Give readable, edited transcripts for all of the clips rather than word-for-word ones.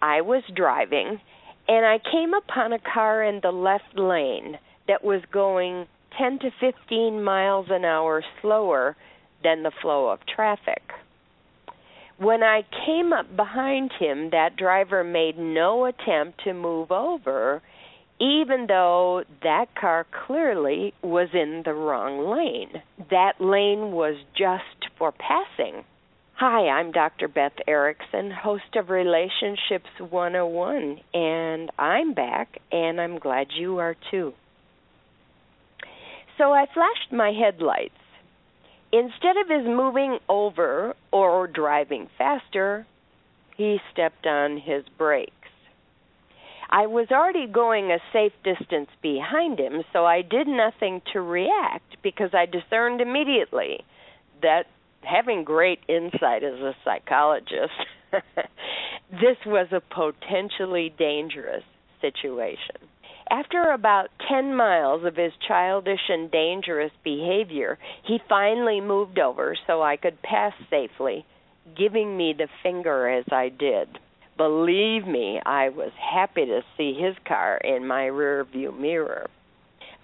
I was driving, and I came upon a car in the left lane that was going 10 to 15 miles an hour slower than the flow of traffic. When I came up behind him, that driver made no attempt to move over, even though that car clearly was in the wrong lane. That lane was just for passing. Hi, I'm Dr. Beth Erickson, host of Relationships 101, and I'm back, and I'm glad you are too. So I flashed my headlights. Instead of his moving over or driving faster, he stepped on his brakes. I was already going a safe distance behind him, so I did nothing to react because I discerned immediately that, having great insight as a psychologist, this was a potentially dangerous situation. After about 10 miles of his childish and dangerous behavior, he finally moved over so I could pass safely, giving me the finger as I did. Believe me, I was happy to see his car in my rearview mirror.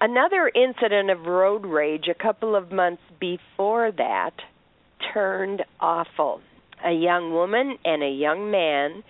Another incident of road rage a couple of months before that turned awful. A young woman and a young man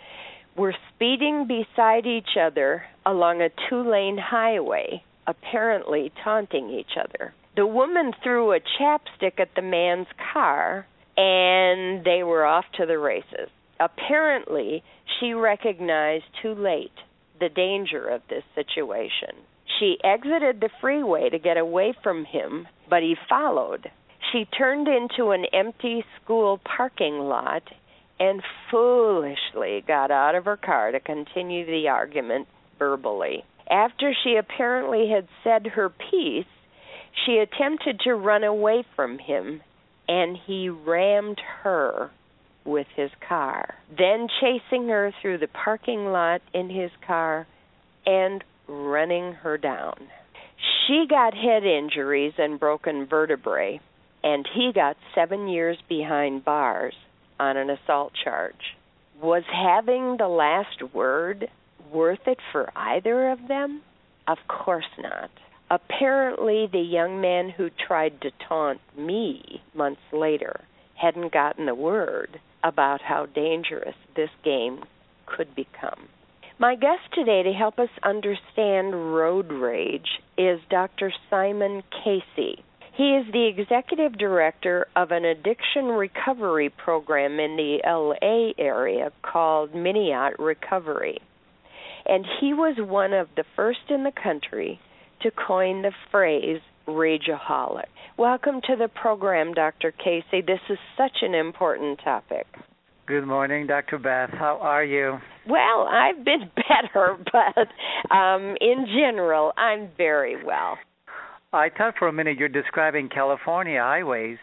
were speeding beside each other along a 2-lane highway, apparently taunting each other. The woman threw a chapstick at the man's car, and they were off to the races. Apparently, she recognized too late the danger of this situation. She exited the freeway to get away from him, but he followed. She turned into an empty school parking lot and foolishly got out of her car to continue the argument verbally. After she apparently had said her piece, she attempted to run away from him, and he rammed her with his car, then chasing her through the parking lot in his car and running her down. She got head injuries and broken vertebrae, and he got 7 years behind bars on an assault charge. Was having the last word worth it for either of them? Of course not. Apparently, the young man who tried to taunt me months later hadn't gotten a word about how dangerous this game could become. My guest today to help us understand road rage is Dr. Simon Casey. He is the executive director of an addiction recovery program in the LA area called Miniat Recovery. And he was one of the first in the country to coin the phrase rageaholic. Welcome to the program, Dr. Casey. This is such an important topic. Good morning, Dr. Beth. How are you? Well, I've been better, but in general, I'm very well. I thought for a minute you're describing California highways.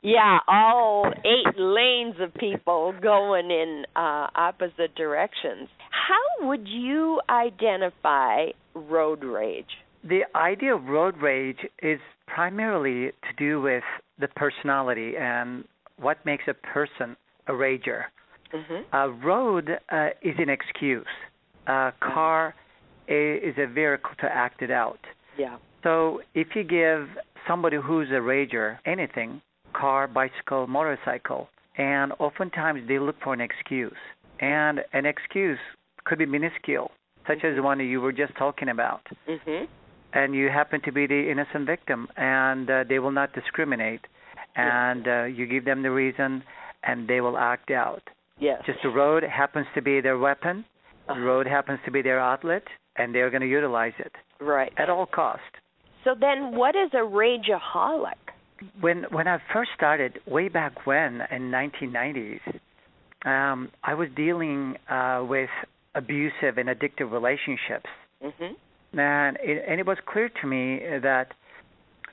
Yeah, all 8 lanes of people going in opposite directions. How would you identify road rage? The idea of road rage is primarily to do with the personality and what makes a person a rager. Mm-hmm. A road is an excuse. A car is a vehicle to act it out. Yeah. So if you give somebody who's a rager anything, car, bicycle, motorcycle, and oftentimes they look for an excuse. And an excuse could be minuscule, such as the one you were just talking about. Mm-hmm. And you happen to be the innocent victim, and they will not discriminate. And you give them the reason, and they will act out. Yes. Just the road happens to be their weapon. The road happens to be their outlet, and they're going to utilize it. Right. At all cost. So then what is a rageaholic? When I first started, way back when, in 1990s, I was dealing with abusive and addictive relationships. Mm-hmm. And it was clear to me that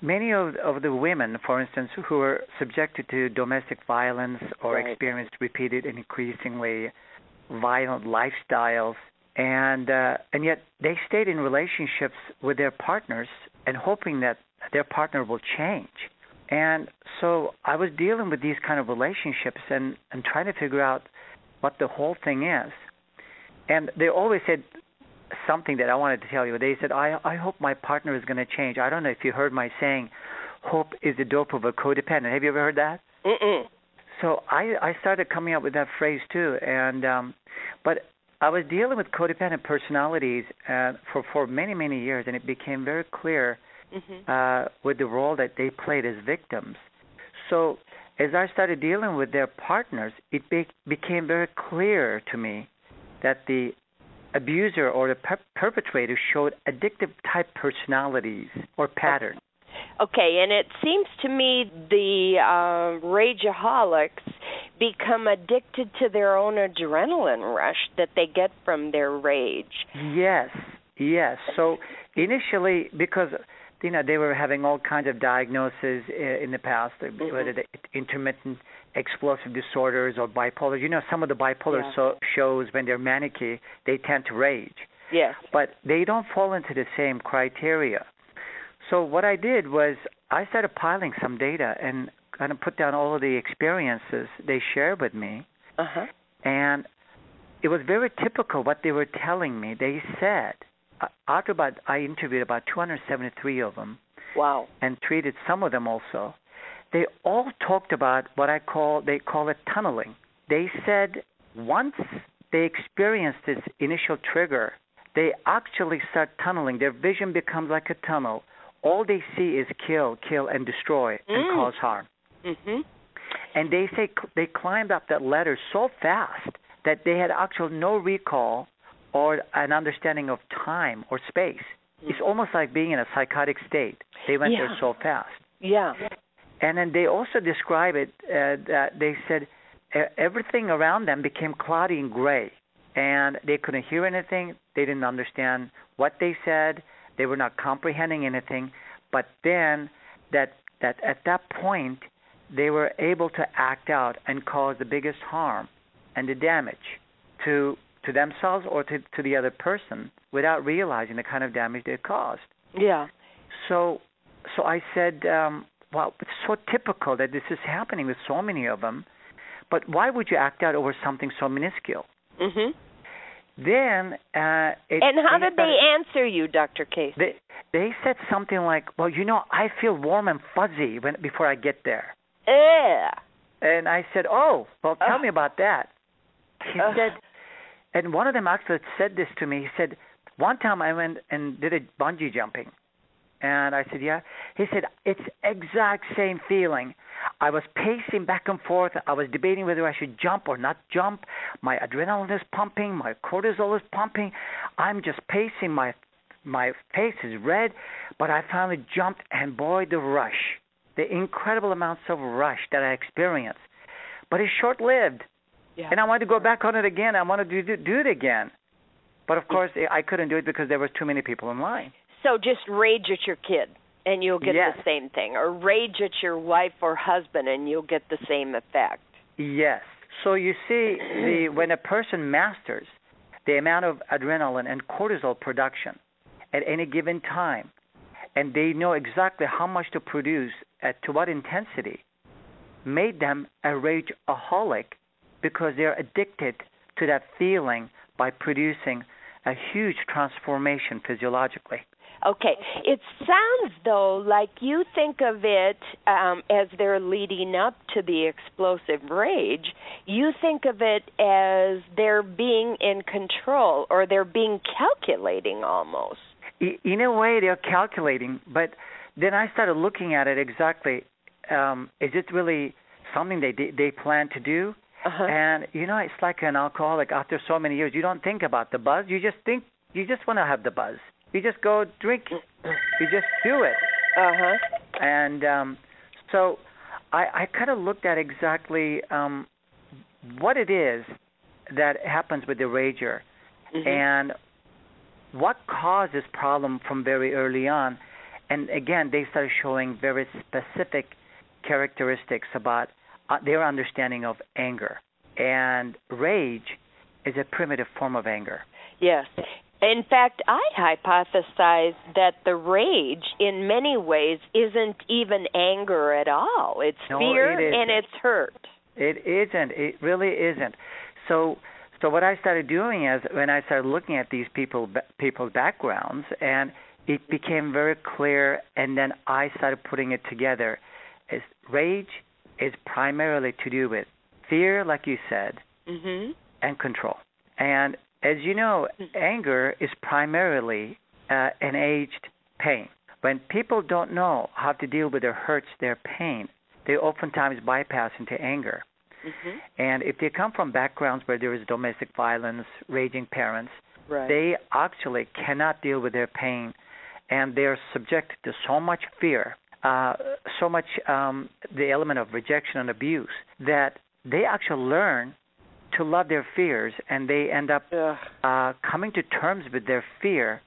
many of the women, for instance, who were subjected to domestic violence or experienced repeated and increasingly violent lifestyles, and yet they stayed in relationships with their partners and hoping that their partner will change. And so I was dealing with these kind of relationships and trying to figure out what the whole thing is. And they always said something that I wanted to tell you. They said, I hope my partner is going to change. I don't know if you heard my saying, hope is the dope of a codependent. Have you ever heard that? Mm-mm. So I started coming up with that phrase too. And but I was dealing with codependent personalities for many, many years, and it became very clear with the role that they played as victims. So as I started dealing with their partners, it became very clear to me that the abuser or the perpetrator showed addictive type personalities or patterns. Okay, and it seems to me the rageaholics become addicted to their own adrenaline rush that they get from their rage. Yes. So initially, because they were having all kinds of diagnoses in the past, whether intermittent explosive disorders or bipolar. Some of the bipolar shows when they're manicky, they tend to rage. Yes. But they don't fall into the same criteria. So what I did was I started piling some data and kind of put down all of the experiences they shared with me. And it was very typical what they were telling me. They said, I interviewed about 273 of them. Wow. And treated some of them also. They all talked about what they call it tunneling. They said once they experience this initial trigger, they actually start tunneling. Their vision becomes like a tunnel. All they see is kill, and destroy, and cause harm. And they say they climbed up that ladder so fast that they had actually no recall or an understanding of time or space. It's almost like being in a psychotic state. They went there so fast. Yeah. And then they also describe it that they said everything around them became cloudy and gray, and they couldn't hear anything. They didn't understand what they said. They were not comprehending anything. But then that at that point, they were able to act out and cause the biggest harm and the damage to themselves or to the other person without realizing the kind of damage they caused. Yeah. So I said, well, it's so typical that this is happening with so many of them, but why would you act out over something so minuscule? Then and how did they answer you, Dr. Case? They said something like, well, I feel warm and fuzzy before I get there. And I said, oh, well, tell me about that. He said, and one of them actually said this to me. He said, one time I went and did a bungee jumping. And I said, yeah. He said, it's exact same feeling. I was pacing back and forth. I was debating whether I should jump or not jump. My adrenaline is pumping. My cortisol is pumping. I'm just pacing. My face is red. But I finally jumped, and boy, the rush, the incredible amounts of rush that I experienced. But it's short-lived. Yeah. And I wanted to go back on it again. I wanted to do it again. But, of course, I couldn't do it because there were too many people in line. So just rage at your kid, and you'll get the same thing. Or rage at your wife or husband, and you'll get the same effect. Yes. So you see, when a person masters the amount of adrenaline and cortisol production at any given time, and they know exactly how much to produce to what intensity, made them a rageaholic because they're addicted to that feeling by producing a huge transformation physiologically. Okay. It sounds, though, like you think of it as they're leading up to the explosive rage. You think of it as they're being in control, or they're being calculating almost. In a way, they're calculating, but then I started looking at it exactly. Is it really something they plan to do? And, it's like an alcoholic. After so many years, you don't think about the buzz. You just want to have the buzz. You just go drink. You just do it. And so I kind of looked at exactly what it is that happens with the rager and what caused this problem from very early on. And, again, they started showing very specific characteristics about their understanding of anger. And rage is a primitive form of anger. Yes. In fact, I hypothesize that the rage, in many ways, isn't even anger at all. It's fear and it's hurt. It isn't. It really isn't. So what I started doing is when I started looking at these people's backgrounds, and it became very clear, and then I started putting it together. Is rage is primarily to do with fear, like you said, and control. And as you know, anger is primarily an aged pain. When people don't know how to deal with their hurts, their pain, they oftentimes bypass into anger. And if they come from backgrounds where there is domestic violence, raging parents, they actually cannot deal with their pain, and they're subjected to so much fear, so much the element of rejection and abuse, that they actually learn to love their fears, and they end up coming to terms with their fear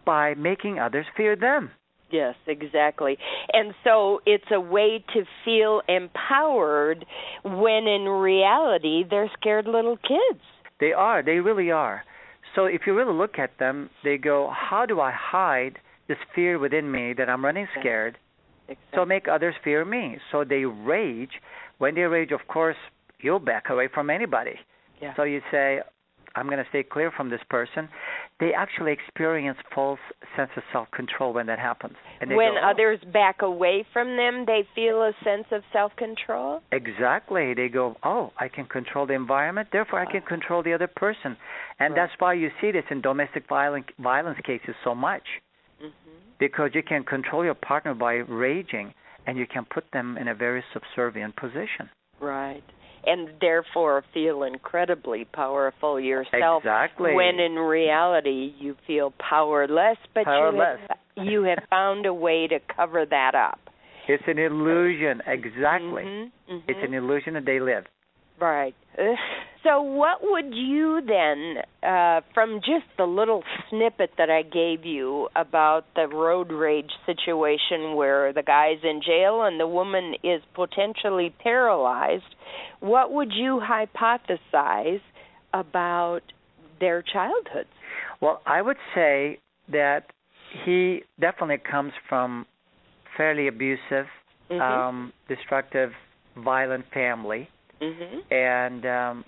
by making others fear them. Yes, exactly. And so it's a way to feel empowered when in reality they're scared little kids. They are. They really are. So if you really look at them, they go, how do I hide this fear within me that I'm running scared, so make others fear me? So they rage. When they rage, of course, you'll back away from anybody. So you say, I'm going to stay clear from this person. They actually experience false sense of self-control when that happens. And when others back away from them, they feel a sense of self-control? Exactly. They go, oh, I can control the environment, therefore I can control the other person. And that's why you see this in domestic violence cases so much. Because you can control your partner by raging, and you can put them in a very subservient position. Right. And therefore feel incredibly powerful yourself. Exactly. When in reality you feel powerless, but you have found a way to cover that up. It's an illusion, exactly. It's an illusion that they live. Right. So what would you then, from just the little snippet that I gave you about the road rage situation where the guy's in jail and the woman is potentially paralyzed, what would you hypothesize about their childhoods? Well, I would say that he definitely comes from fairly abusive, destructive, violent family. And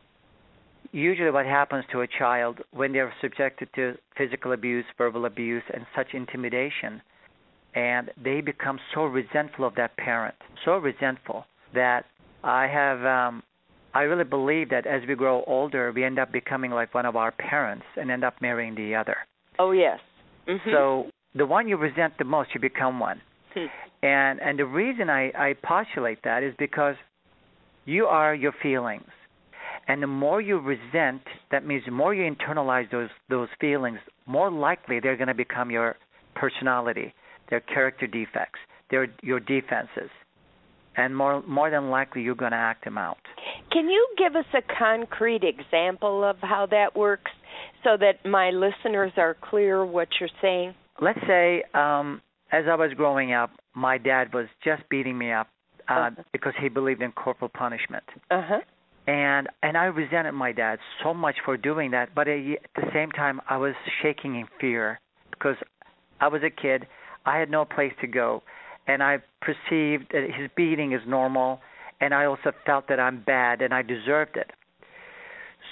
usually what happens to a child when they're subjected to physical abuse, verbal abuse, and such intimidation, and they become so resentful of that parent, so resentful that I really believe that as we grow older, we end up becoming like one of our parents and end up marrying the other. Oh, yes. So the one you resent the most, you become one. And the reason I postulate that is because you are your feelings. And the more you resent, that means the more you internalize those feelings, more likely they're going to become your personality, their character defects, your defenses. And more than likely you're going to act them out. Can you give us a concrete example of how that works so that my listeners are clear what you're saying? Let's say as I was growing up, my dad was just beating me up because he believed in corporal punishment. And I resented my dad so much for doing that, but at the same time I was shaking in fear because I was a kid, I had no place to go, and I perceived that his beating is normal, and I also felt that I'm bad and I deserved it.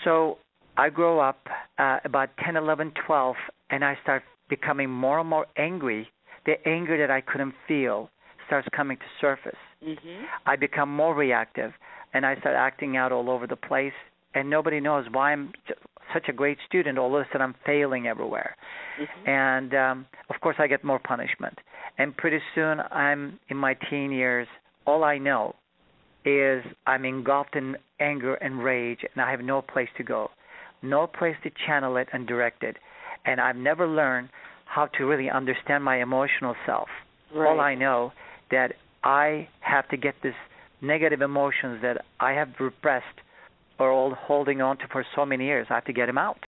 So I grow up about 10, 11, 12, and I start becoming more and more angry. The anger that I couldn't feel starts coming to surface. I become more reactive, and I start acting out all over the place, and nobody knows why I'm such a great student. All of a sudden I'm failing everywhere. And, of course, I get more punishment. And pretty soon I'm in my teen years. All I know is I'm engulfed in anger and rage, and I have no place to go, no place to channel it and direct it. And I've never learned how to really understand my emotional self. All I know that I have to get this negative emotions that I have repressed or holding on to for so many years. I have to get them out.